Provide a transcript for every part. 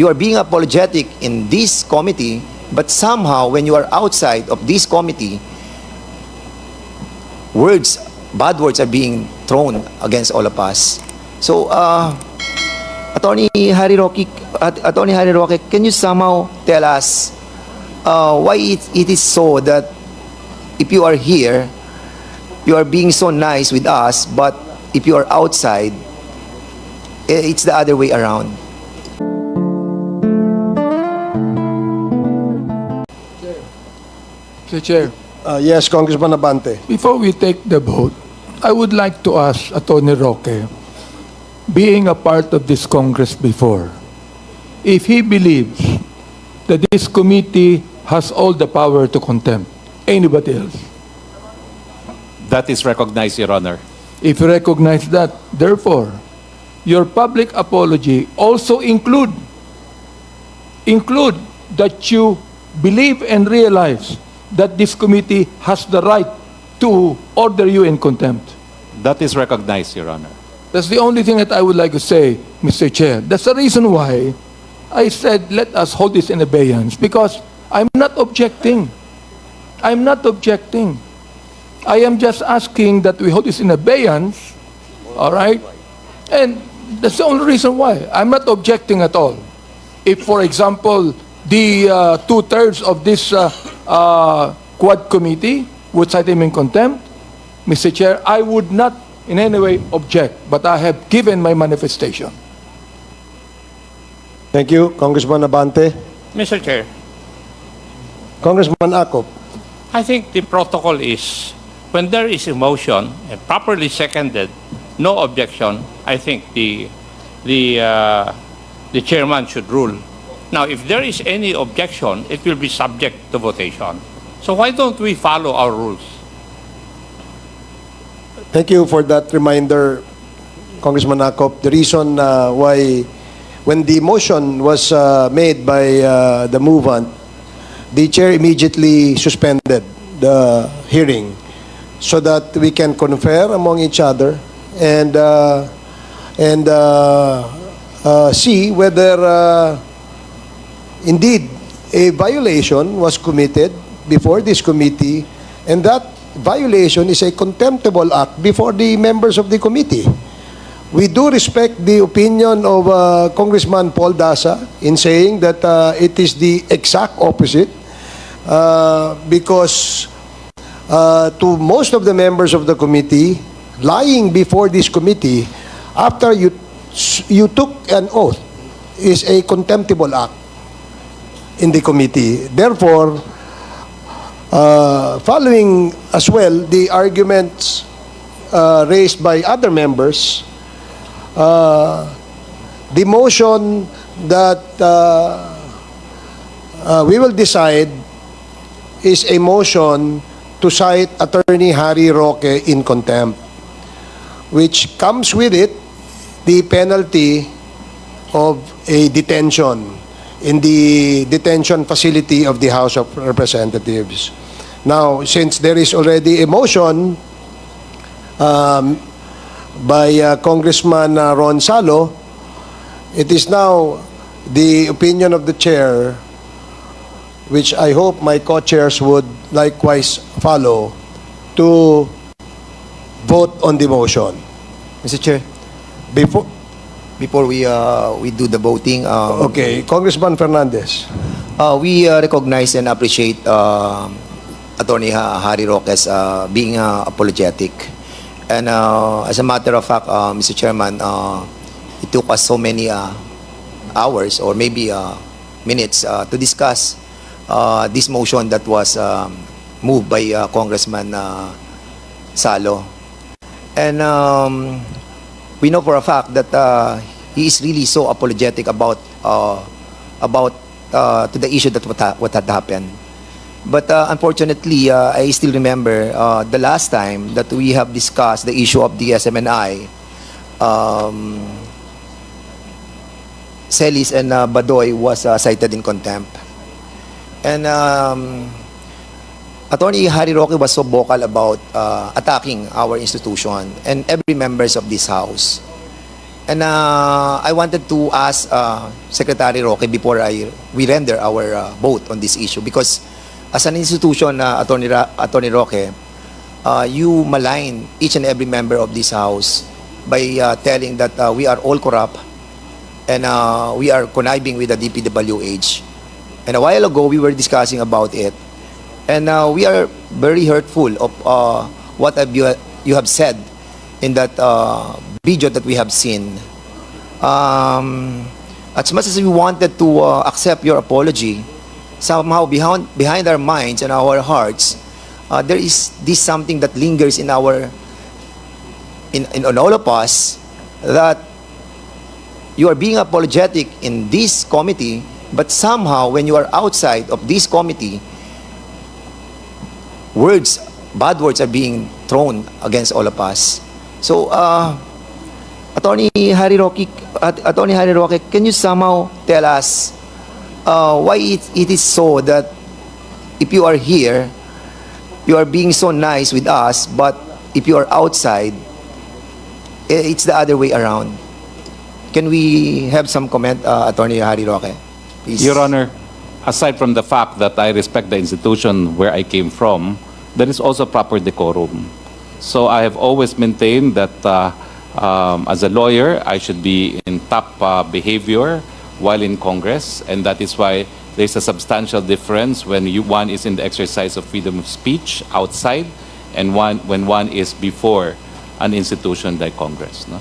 you are being apologetic in this committee, but somehow when you are outside of this committee, bad words are being thrown against all of us. So, Attorney Harry Roque, can you somehow tell us why it is so that if you are here, you are being so nice with us, but if you are outside, it's the other way around? Mr. Chair, Yes, Congressman Abante. before we take the vote, I would like to ask Atty. Roque, being a part of this Congress before, if he believes that this committee has all the power to contempt anybody else. That is recognized, Your Honor. If you recognize that, therefore, your public apology also include that you believe and realize that this committee has the right to order you in contempt. That is recognized, Your Honor. That's the only thing that I would like to say, Mr. Chair. That's the reason why I said let us hold this in abeyance, because I'm not objecting. I'm not objecting. I am just asking that we hold this in abeyance, all right? And that's the only reason why. I'm not objecting at all. If, for example, the two-thirds of this Quad committee would cite him in contempt, Mr. Chair, I would not in any way object, but I have given my manifestation. Thank you, Congressman Abante. Mr. Chair, Congressman Acop. I think the protocol is when there is a motion and properly seconded, no objection, I think the chairman should rule. Now, if there is any objection, it will be subject to votation. So why don't we follow our rules? Thank you for that reminder, Congressman Acop. The reason why, when the motion was made by the movant, the chair immediately suspended the hearing so that we can confer among each other and see whether indeed a violation was committed before this committee, and that violation is a contemptible act before the members of the committee. We do respect the opinion of Congressman Paul Dasa in saying that it is the exact opposite because to most of the members of the committee, lying before this committee after you took an oath is a contemptible act in the committee. Therefore, following as well the arguments raised by other members, the motion that we will decide is a motion to cite Attorney Harry Roque in contempt, which comes with it the penalty of a detention in the detention facility of the House of Representatives. Now, since there is already a motion by Congressman Ron Salo, it is now the opinion of the chair, which I hope my co-chairs would likewise follow, to vote on the motion. Mr. Chair, before we do the voting, Okay, Congressman Fernandez. we recognize and appreciate Attorney Harry Roque as being apologetic. And as a matter of fact, Mr. Chairman, it took us so many hours or maybe minutes to discuss this motion that was moved by Congressman Salo. And we know for a fact that he is really so apologetic about to the issue that what had happened. But unfortunately, I still remember the last time that we have discussed the issue of the SMNI, Celis and Badoy was cited in contempt. And Attorney Harry Roque was so vocal about attacking our institution and every members of this house. And I wanted to ask Secretary Roque before we render our vote on this issue, because as an institution, Attorney Roque, you malign each and every member of this House by telling that we are all corrupt and we are conniving with the DPWH. And a while ago, we were discussing about it, and we are very hurtful of what you have said in that video that we have seen. As much as we wanted to accept your apology, somehow behind our minds and our hearts, there is this something that lingers in all of us, that you are being apologetic in this committee, but somehow when you are outside of this committee, bad words are being thrown against all of us. So, Attorney Harry Roque, can you somehow tell us why it is so that if you are here, you are being so nice with us, but if you are outside, it's the other way around? Can we have some comment, Attorney Harry Roque, please? Your Honor, aside from the fact that I respect the institution where I came from, there is also proper decorum. So I have always maintained that as a lawyer, I should be in top behavior while in Congress, and that is why there's a substantial difference when one is in the exercise of freedom of speech outside and when one is before an institution like Congress. No?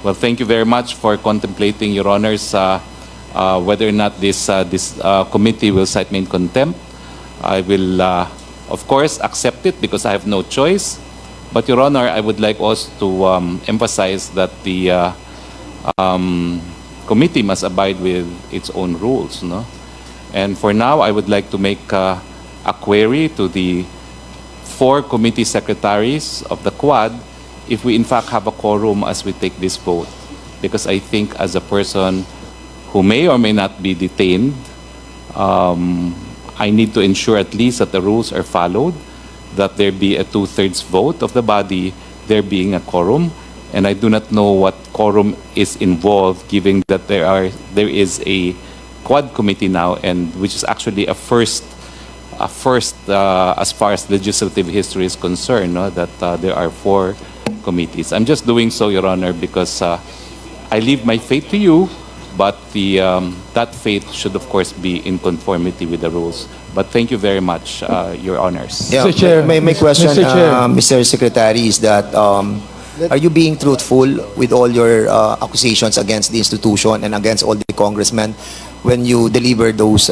Well, thank you very much for contemplating, Your Honors, whether or not this committee will cite me in contempt. I will, of course, accept it because I have no choice. But, Your Honor, I would like also to emphasize that the committee must abide with its own rules. No? And for now, I would like to make a query to the 4 committee secretaries of the Quad if we in fact have a quorum as we take this vote. Because I think as a person who may or may not be detained, I need to ensure at least that the rules are followed, that there be a 2/3 vote of the body, there being a quorum. And I do not know what quorum is involved, given that there is a Quad committee now, and which is actually a first as far as legislative history is concerned, no? That there are 4 committees. I'm just doing so, Your Honor, because I leave my faith to you, but that faith should, of course, be in conformity with the rules. But thank you very much, Your Honors. Yeah, Mr. Chair. my question, Mr. Chair. Mr. Secretary, is that are you being truthful with all your accusations against the institution and against all the congressmen when you deliver those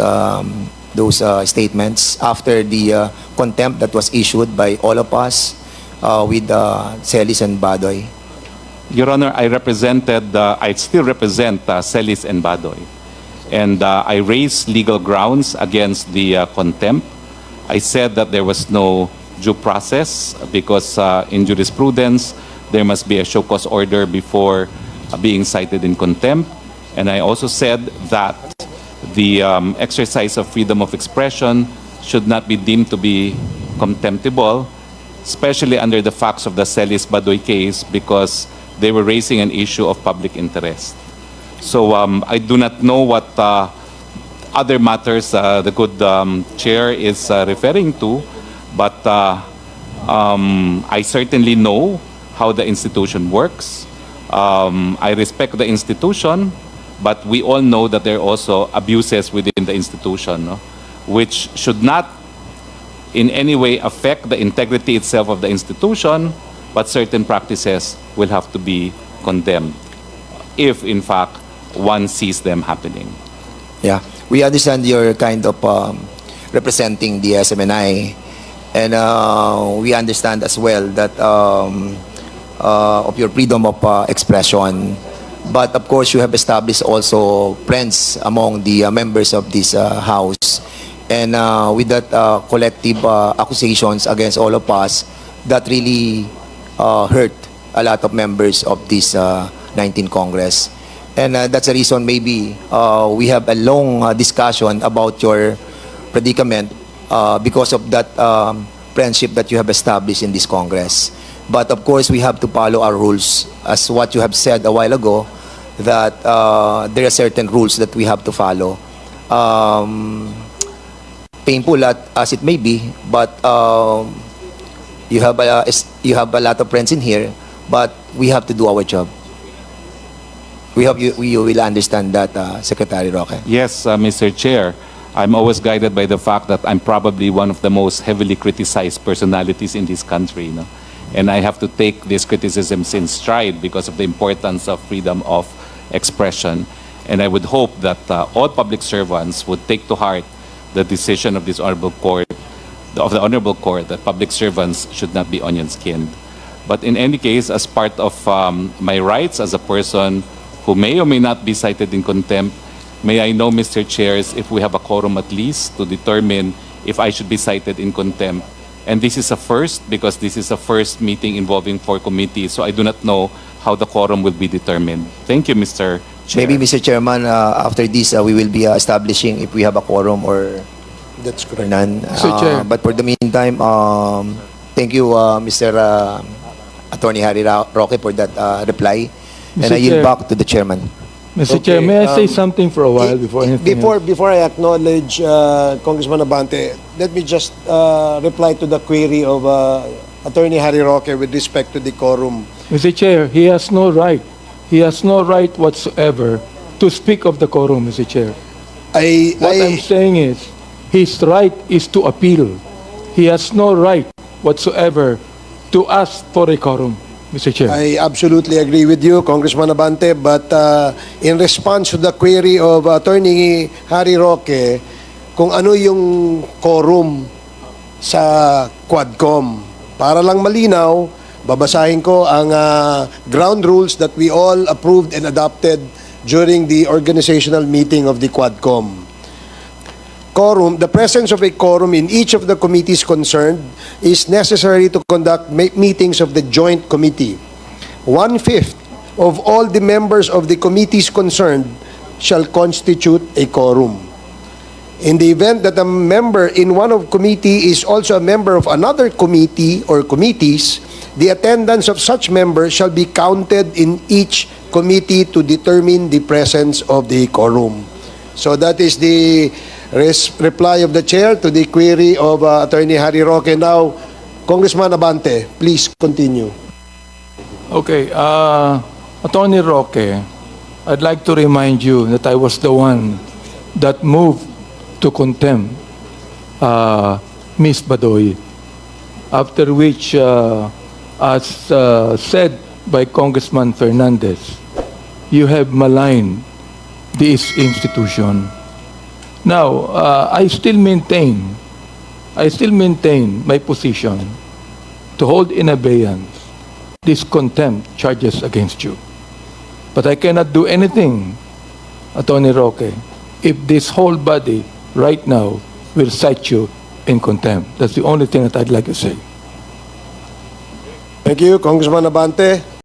statements after the contempt that was issued by all of us with Celis and Badoy? Your Honor, I still represent Celis and Badoy. And I raised legal grounds against the contempt. I said that there was no due process because in jurisprudence, there must be a show cause order before being cited in contempt. And I also said that the exercise of freedom of expression should not be deemed to be contemptible, especially under the facts of the Celis-Badoy case, because they were raising an issue of public interest. So I do not know what other matters the good chair is referring to, but I certainly know how the institution works. I respect the institution, but we all know that there are also abuses within the institution, no? Which should not in any way affect the integrity itself of the institution, but certain practices will have to be condemned if, in fact, one sees them happening. Yeah, we understand you're kind of representing the SMNI, and we understand as well that of your freedom of expression. But of course, you have established also friends among the members of this House. And with that collective accusations against all of us, that really hurt a lot of members of this 19th Congress. And that's the reason maybe we have a long discussion about your predicament because of that friendship that you have established in this Congress. But of course, we have to follow our rules. As what you have said a while ago, that there are certain rules that we have to follow. Painful as it may be, but you have a lot of friends in here, but we have to do our job. We hope you will understand that, Secretary Roque. Yes, Mr. Chair. I'm always guided by the fact that I'm probably one of the most heavily criticized personalities in this country. And I have to take these criticisms in stride because of the importance of freedom of expression. And I would hope that all public servants would take to heart the decision of this honorable court, of the honorable court, that public servants should not be onion-skinned. But in any case, as part of my rights as a person who may or may not be cited in contempt, may I know, Mr. Chairs, if we have a quorum at least to determine if I should be cited in contempt. And this is a first because this is a first meeting involving 4 committees, so I do not know how the quorum will be determined. Thank you, Mr. Chair. Maybe, Mr. Chairman, after this, we will be establishing if we have a quorum or That's or correct. none. Mr. Chair. But for the meantime, thank you, Mr. Attorney Harry Roque, for that reply. And Mr. I yield Chair. back to the chairman. Mr. Okay, Chair, may I say something for a while before anything else? Before I acknowledge Congressman Abante, let me just reply to the query of Attorney Harry Roque with respect to the quorum. Mr. Chair, he has no right. He has no right whatsoever to speak of the quorum, Mr. Chair. What I'm saying is, his right is to appeal. He has no right whatsoever to ask for a quorum, Mr. Chair. I absolutely agree with you, Congressman Abante, but in response to the query of Attorney Harry Roque, kung ano yung quorum sa Quadcom. Para lang malinaw, babasahin ko ang ground rules that we all approved and adopted during the organizational meeting of the Quadcom. Quorum, the presence of a quorum in each of the committees concerned is necessary to conduct meetings of the joint committee. 1/5 of all the members of the committees concerned shall constitute a quorum. In the event that a member in one of committee is also a member of another committee or committees, the attendance of such member shall be counted in each committee to determine the presence of the quorum. So that is the reply of the chair to the query of Attorney Harry Roque. Now, Congressman Abante, please continue. Okay, Attorney Roque, I'd like to remind you that I was the one that moved to contempt Ms. Badoy, after which, as said by Congressman Fernandez, you have maligned this institution. Now, I still maintain my position to hold in abeyance these contempt charges against you. But I cannot do anything, Attorney Roque, if this whole body right now will cite you in contempt. That's the only thing that I'd like to say. Thank you, Congressman Abante.